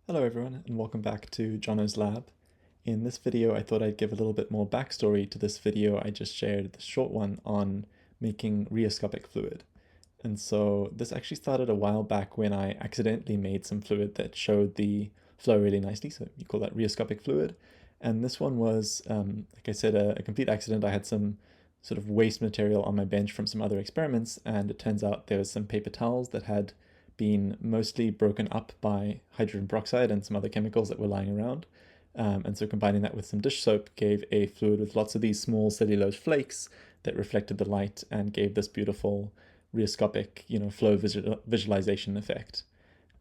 Hello everyone and welcome back to Jono's Lab. In this video I thought I'd give a little bit more backstory to this video I just shared, the short one on making rheoscopic fluid. And so this actually started a while back when I accidentally made some fluid that showed the flow really nicely, so you call that rheoscopic fluid. And this one was, like I said, a complete accident. I had some sort of waste material on my bench from some other experiments, and it turns out there was some paper towels that had been mostly broken up by hydrogen peroxide and some other chemicals that were lying around. And so combining that with some dish soap gave a fluid with lots of these small cellulose flakes that reflected the light and gave this beautiful rheoscopic, flow visualization effect.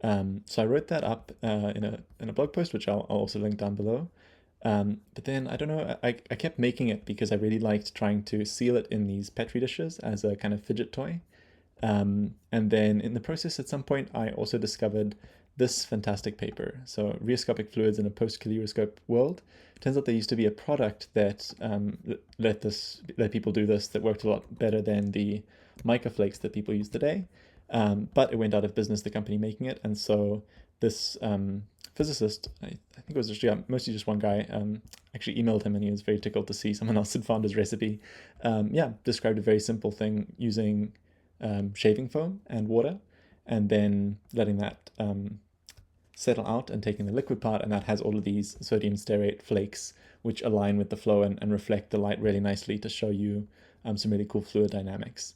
So I wrote that up in a blog post, which I'll also link down below. But then, I don't know, I kept making it because I really liked trying to seal it in these Petri dishes as a kind of fidget toy. And then in the process, at some point, I also discovered this fantastic paper. So rheoscopic fluids in a post-kaleidoscope world. Turns out there used to be a product that let people do this that worked a lot better than the mica flakes that people use today. But it went out of business, the company making it. And so this physicist, I think it was mostly just one guy, actually emailed him and he was very tickled to see someone else had found his recipe. Described a very simple thing using shaving foam and water, and then letting that settle out and taking the liquid part, and that has all of these sodium stearate flakes which align with the flow and reflect the light really nicely to show you some really cool fluid dynamics.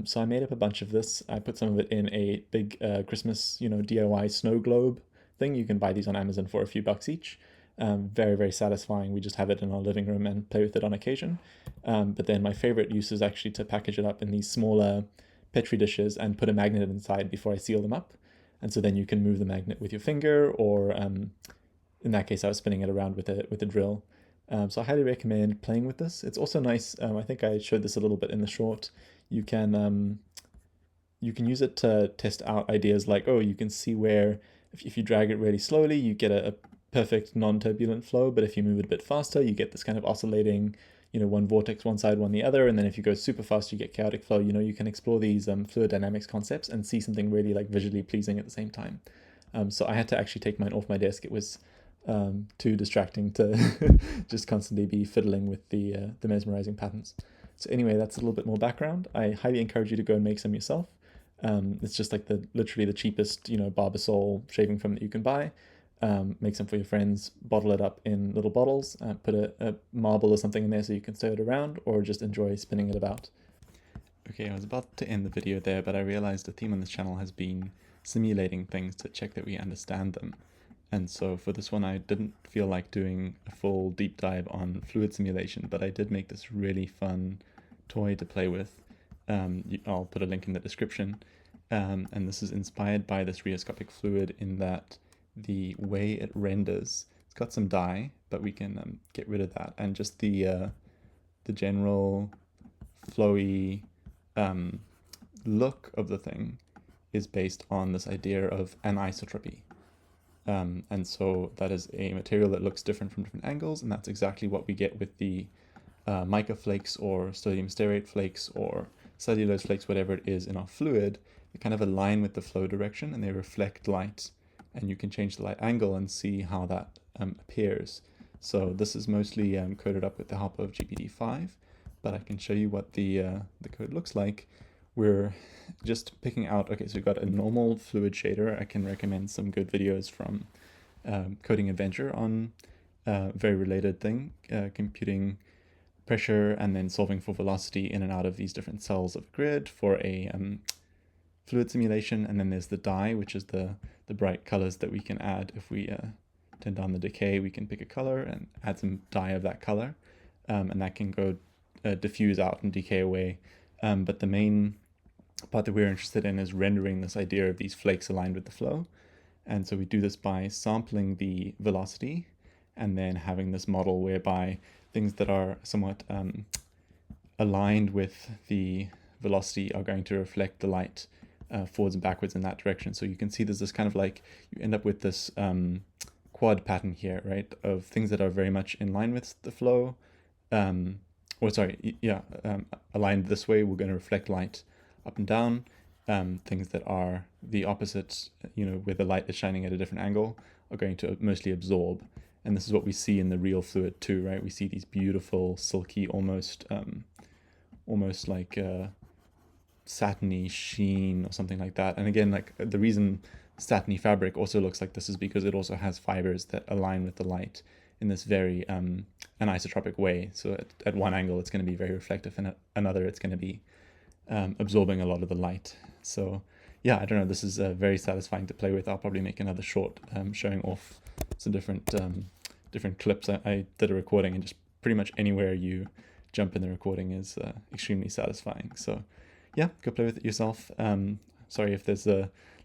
So I made up a bunch of this. I put some of it in a big Christmas, DIY snow globe thing. You can buy these on Amazon for a few bucks each. Very, very satisfying. We just have it in our living room and play with it on occasion. But then my favorite use is actually to package it up in these smaller Petri dishes and put a magnet inside before I seal them up. And so then you can move the magnet with your finger, or in that case, I was spinning it around with a drill. So I highly recommend playing with this. It's also nice. I think I showed this a little bit in the short. You can use it to test out ideas like, you can see where if you drag it really slowly, you get a perfect non-turbulent flow, but if you move it a bit faster, you get this kind of oscillating, one vortex one side, one the other, and then if you go super fast, you get chaotic flow. You can explore these fluid dynamics concepts and see something really like visually pleasing at the same time. So I had to actually take mine off my desk. It was too distracting to just constantly be fiddling with the mesmerizing patterns. So anyway, that's a little bit more background. I highly encourage you to go and make some yourself. It's just like literally the cheapest, Barbasol shaving foam that you can buy. Make some for your friends, bottle it up in little bottles, put a marble or something in there so you can stir it around, or just enjoy spinning it about. Okay, I was about to end the video there, but I realized the theme on this channel has been simulating things to check that we understand them. And so for this one, I didn't feel like doing a full deep dive on fluid simulation, but I did make this really fun toy to play with. I'll put a link in the description. And this is inspired by this rheoscopic fluid in that the way it renders, it's got some dye, but we can get rid of that, and just the general flowy look of the thing is based on this idea of anisotropy. And so that is a material that looks different from different angles, and that's exactly what we get with the mica flakes or sodium stearate flakes or cellulose flakes, whatever it is in our fluid. They kind of align with the flow direction and they reflect light, and you can change the light angle and see how that appears. So this is mostly coded up with the help of GPT-5, but I can show you what the code looks like. We're just picking out, okay, so we've got a normal fluid shader. I can recommend some good videos from Coding Adventure on a very related thing, computing pressure and then solving for velocity in and out of these different cells of a grid for a fluid simulation. And then there's the dye, which is the bright colors that we can add. If we turn down the decay, we can pick a color and add some dye of that color, and that can go diffuse out and decay away. But the main part that we're interested in is rendering this idea of these flakes aligned with the flow. And so we do this by sampling the velocity and then having this model whereby things that are somewhat aligned with the velocity are going to reflect the light forwards and backwards in that direction. So you can see there's this kind of like, you end up with this quad pattern here, right, of things that are very much in line with the flow, aligned this way, we're going to reflect light up and down, things that are the opposite, where the light is shining at a different angle, are going to mostly absorb. And this is what we see in the real fluid too, right? We see these beautiful, silky, almost like satiny sheen or something like that. And again, like the reason satiny fabric also looks like this is because it also has fibers that align with the light in this very anisotropic way. So at one angle it's going to be very reflective, and at another it's going to be absorbing a lot of the light. So yeah, I don't know, this is very satisfying to play with. I'll probably make another short showing off some different clips. I did a recording, and just pretty much anywhere you jump in the recording is extremely satisfying. So yeah, go play with it yourself. Sorry if there's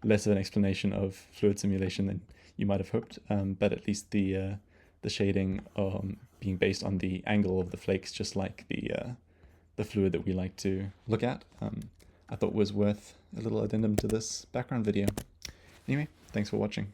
less of an explanation of fluid simulation than you might have hoped, but at least the shading being based on the angle of the flakes, just like the fluid that we like to look at, I thought was worth a little addendum to this background video. Anyway, thanks for watching.